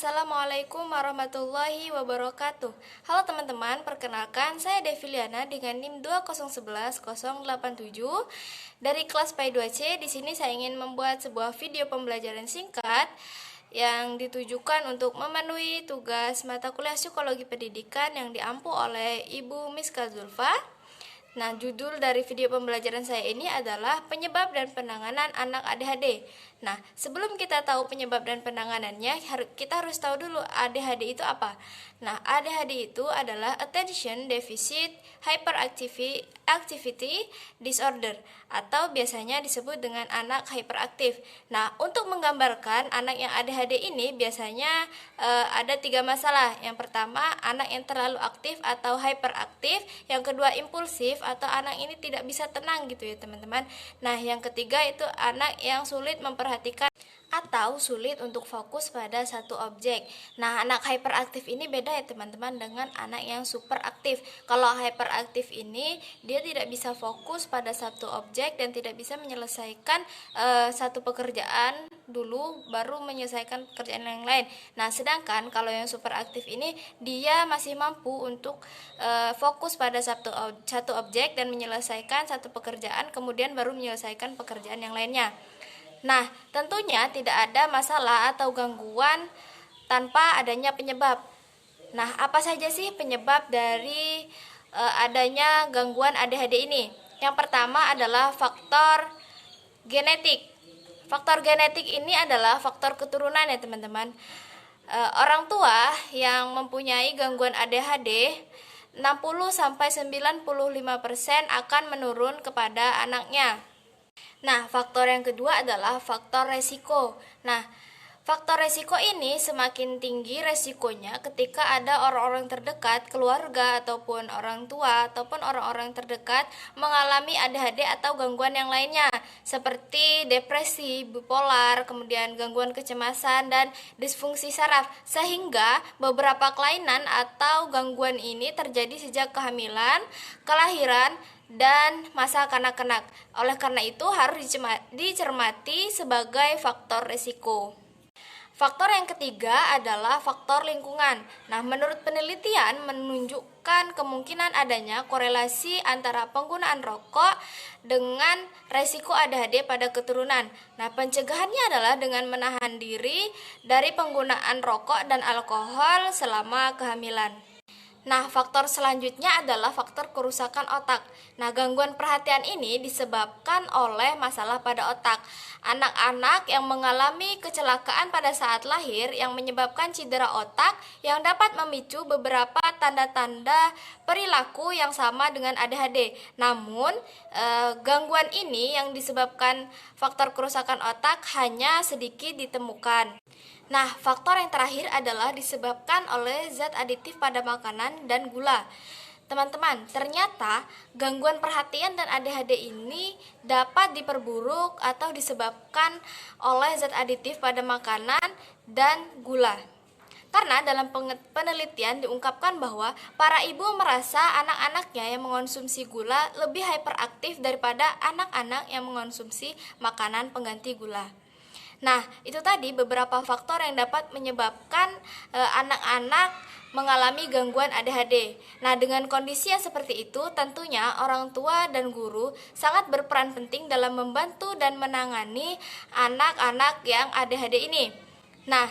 Assalamualaikum warahmatullahi wabarakatuh. Halo teman-teman, perkenalkan saya Deviliana dengan NIM 2011087 dari kelas PAI 2C. Di sini saya ingin membuat sebuah video pembelajaran singkat yang ditujukan untuk memenuhi tugas mata kuliah Psikologi Pendidikan yang diampu oleh Ibu Miska Zulfa. Nah, judul dari video pembelajaran saya ini adalah penyebab dan penanganan anak ADHD. Nah, sebelum kita tahu penyebab dan penanganannya, kita harus tahu dulu ADHD itu apa. Nah, ADHD itu adalah Attention Deficit Hyperactivity Disorder atau biasanya disebut dengan anak hyperaktif. Nah, untuk menggambarkan anak yang ADHD ini biasanya ada 3 masalah. Yang pertama, anak yang terlalu aktif atau hyperaktif. Yang kedua, impulsif atau anak ini tidak bisa tenang gitu ya teman-teman. Nah, yang ketiga itu anak yang sulit memperhatikan atau sulit untuk fokus pada satu objek. Nah, anak hyperaktif ini beda ya teman-teman dengan anak yang super aktif. Kalau hyperaktif ini dia tidak bisa fokus pada satu objek dan tidak bisa menyelesaikan satu pekerjaan dulu baru menyelesaikan pekerjaan yang lain. Nah, sedangkan kalau yang super aktif ini dia masih mampu untuk fokus pada satu objek dan menyelesaikan satu pekerjaan kemudian baru menyelesaikan pekerjaan yang lainnya. Nah, tentunya tidak ada masalah atau gangguan tanpa adanya penyebab. Nah, apa saja sih penyebab dari adanya gangguan ADHD ini? Yang pertama adalah faktor genetik. Faktor genetik ini adalah faktor keturunan ya teman-teman. Orang tua yang mempunyai gangguan ADHD 60-95% akan menurun kepada anaknya. Nah, faktor yang kedua adalah faktor resiko. Nah, faktor resiko ini semakin tinggi resikonya ketika ada orang-orang terdekat, keluarga ataupun orang tua ataupun orang-orang terdekat mengalami ADHD atau gangguan yang lainnya seperti depresi, bipolar, kemudian gangguan kecemasan dan disfungsi saraf, sehingga beberapa kelainan atau gangguan ini terjadi sejak kehamilan, kelahiran, dan masa kanak-kanak. Oleh karena itu harus dicermati sebagai faktor risiko. Faktor yang ketiga adalah faktor lingkungan. Nah, menurut penelitian menunjukkan kemungkinan adanya korelasi antara penggunaan rokok dengan resiko ADHD pada keturunan. Nah, pencegahannya adalah dengan menahan diri dari penggunaan rokok dan alkohol selama kehamilan. Nah, faktor selanjutnya adalah faktor kerusakan otak. Nah, gangguan perhatian ini disebabkan oleh masalah pada otak. Anak-anak yang mengalami kecelakaan pada saat lahir yang menyebabkan cedera otak yang dapat memicu beberapa tanda-tanda perilaku yang sama dengan ADHD. Namun, gangguan ini yang disebabkan faktor kerusakan otak hanya sedikit ditemukan. Nah, faktor yang terakhir adalah disebabkan oleh zat aditif pada makanan dan gula. Teman-teman, ternyata gangguan perhatian dan ADHD ini dapat diperburuk atau disebabkan oleh zat aditif pada makanan dan gula. Karena dalam penelitian diungkapkan bahwa para ibu merasa anak-anaknya yang mengonsumsi gula lebih hyperaktif daripada anak-anak yang mengonsumsi makanan pengganti gula. Nah, itu tadi beberapa faktor yang dapat menyebabkan anak-anak mengalami gangguan ADHD. Nah, dengan kondisi yang seperti itu, tentunya orang tua dan guru sangat berperan penting dalam membantu dan menangani anak-anak yang ADHD ini. Nah,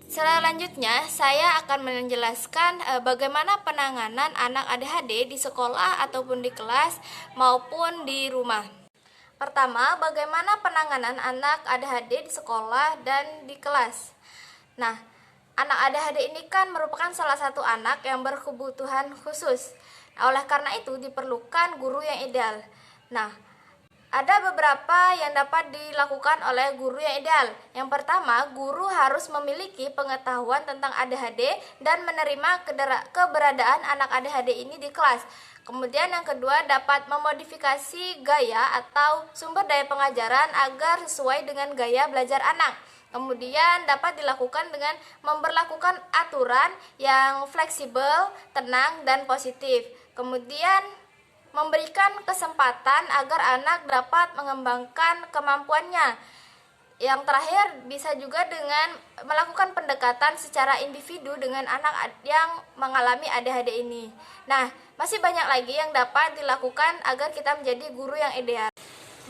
selanjutnya saya akan menjelaskan bagaimana penanganan anak ADHD di sekolah ataupun di kelas maupun di rumah. Pertama, bagaimana penanganan anak ADHD di sekolah dan di kelas. Nah, anak ADHD ini kan merupakan salah satu anak yang berkebutuhan khusus. Oleh karena itu diperlukan guru yang ideal. Nah, ada beberapa yang dapat dilakukan oleh guru yang ideal. Yang pertama, guru harus memiliki pengetahuan tentang ADHD dan menerima keberadaan anak ADHD ini di kelas. Kemudian yang kedua, dapat memodifikasi gaya atau sumber daya pengajaran agar sesuai dengan gaya belajar anak. Kemudian dapat dilakukan dengan memberlakukan aturan yang fleksibel, tenang, dan positif. Kemudian memberikan kesempatan agar anak dapat mengembangkan kemampuannya. Yang terakhir, bisa juga dengan melakukan pendekatan secara individu dengan anak yang mengalami ADHD ini. Nah, masih banyak lagi yang dapat dilakukan agar kita menjadi guru yang ideal.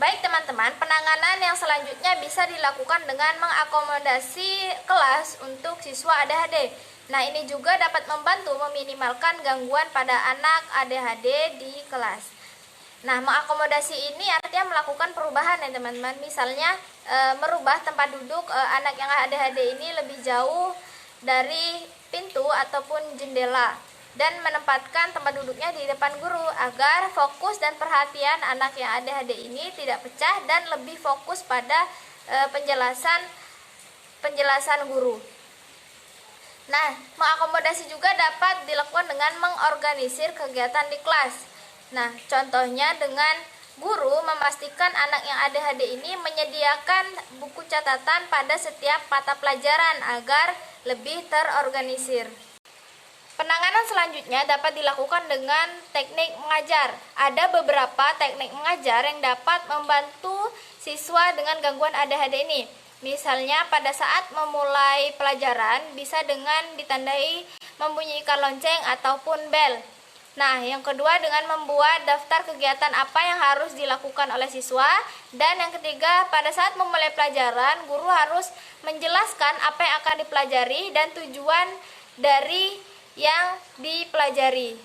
Baik teman-teman, penanganan yang selanjutnya bisa dilakukan dengan mengakomodasi kelas untuk siswa ADHD. Nah, ini juga dapat membantu meminimalkan gangguan pada anak ADHD di kelas. Nah, mengakomodasi ini artinya melakukan perubahan ya teman-teman. Misalnya merubah tempat duduk anak yang ADHD ini lebih jauh dari pintu ataupun jendela, dan menempatkan tempat duduknya di depan guru agar fokus dan perhatian anak yang ADHD ini tidak pecah dan lebih fokus pada penjelasan guru. Nah, mengakomodasi juga dapat dilakukan dengan mengorganisir kegiatan di kelas. Nah, contohnya dengan guru memastikan anak yang ADHD ini menyediakan buku catatan pada setiap mata pelajaran agar lebih terorganisir. Penanganan selanjutnya dapat dilakukan dengan teknik mengajar. Ada beberapa teknik mengajar yang dapat membantu siswa dengan gangguan ADHD ini. Misalnya pada saat memulai pelajaran bisa dengan ditandai membunyikan lonceng ataupun bel. Nah, yang kedua dengan membuat daftar kegiatan apa yang harus dilakukan oleh siswa. Dan yang ketiga, pada saat memulai pelajaran, guru harus menjelaskan apa yang akan dipelajari dan tujuan dari yang dipelajari.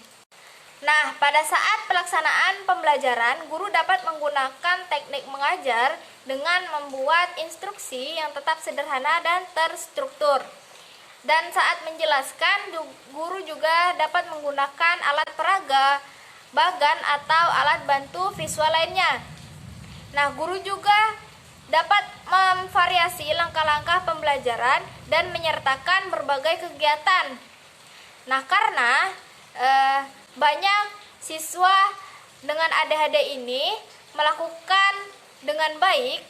Nah, pada saat pelaksanaan pembelajaran, guru dapat menggunakan teknik mengajar dengan membuat instruksi yang tetap sederhana dan terstruktur. Dan saat menjelaskan, guru juga dapat menggunakan alat peraga, bagan, atau alat bantu visual lainnya. Nah, guru juga dapat memvariasi langkah-langkah pembelajaran dan menyertakan berbagai kegiatan. Nah, karena banyak siswa dengan ADHD ini melakukan dengan baik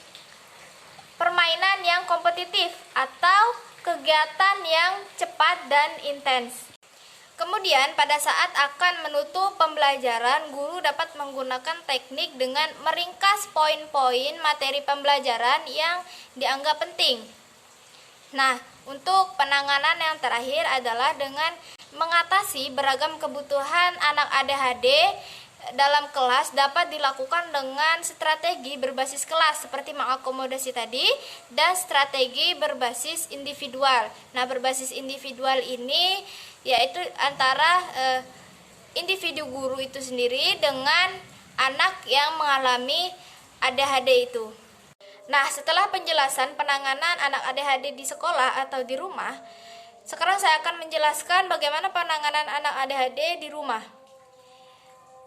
permainan yang kompetitif atau kegiatan yang cepat dan intens. Kemudian pada saat akan menutup pembelajaran, guru dapat menggunakan teknik dengan meringkas poin-poin materi pembelajaran yang dianggap penting. Nah, untuk penanganan yang terakhir adalah dengan mengatasi beragam kebutuhan anak ADHD dalam kelas dapat dilakukan dengan strategi berbasis kelas seperti mengakomodasi tadi dan strategi berbasis individual. Nah, berbasis individual ini yaitu antara individu guru itu sendiri dengan anak yang mengalami ADHD itu. Nah, setelah penjelasan penanganan anak ADHD di sekolah atau di rumah, sekarang saya akan menjelaskan bagaimana penanganan anak ADHD di rumah.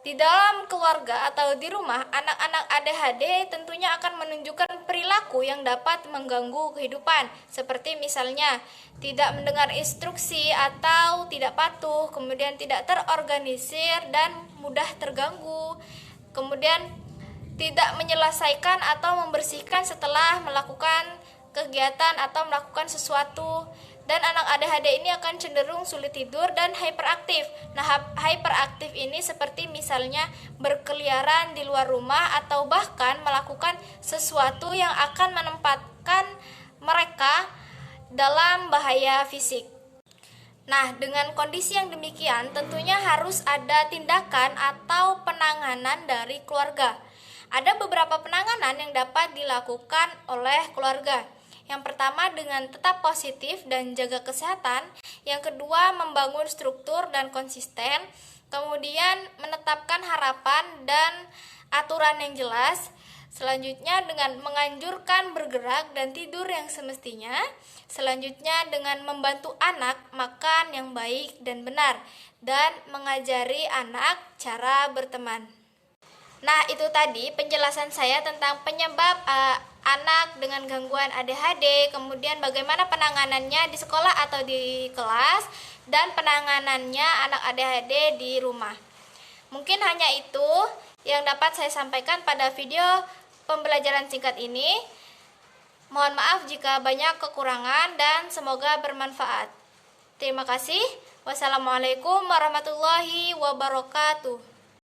Di dalam keluarga atau di rumah, anak-anak ADHD tentunya akan menunjukkan perilaku yang dapat mengganggu kehidupan, seperti misalnya tidak mendengar instruksi atau tidak patuh, kemudian tidak terorganisir dan mudah terganggu, kemudian tidak menyelesaikan atau membersihkan setelah melakukan kegiatan atau melakukan sesuatu. Dan anak ADHD ini akan cenderung sulit tidur dan hyperaktif. Nah, hyperaktif ini seperti misalnya berkeliaran di luar rumah atau bahkan melakukan sesuatu yang akan menempatkan mereka dalam bahaya fisik. Nah, dengan kondisi yang demikian tentunya harus ada tindakan atau penanganan dari keluarga. Ada beberapa penanganan yang dapat dilakukan oleh keluarga. Yang pertama dengan tetap positif dan jaga kesehatan. Yang kedua membangun struktur dan konsisten. Kemudian menetapkan harapan dan aturan yang jelas. Selanjutnya dengan menganjurkan bergerak dan tidur yang semestinya. Selanjutnya dengan membantu anak makan yang baik dan benar. Dan mengajari anak cara berteman. Nah, itu tadi penjelasan saya tentang penyebab anak dengan gangguan ADHD, kemudian bagaimana penanganannya di sekolah atau di kelas, dan penanganannya anak ADHD di rumah. Mungkin hanya itu yang dapat saya sampaikan pada video pembelajaran singkat ini. Mohon maaf jika banyak kekurangan dan semoga bermanfaat. Terima kasih. Wassalamualaikum warahmatullahi wabarakatuh.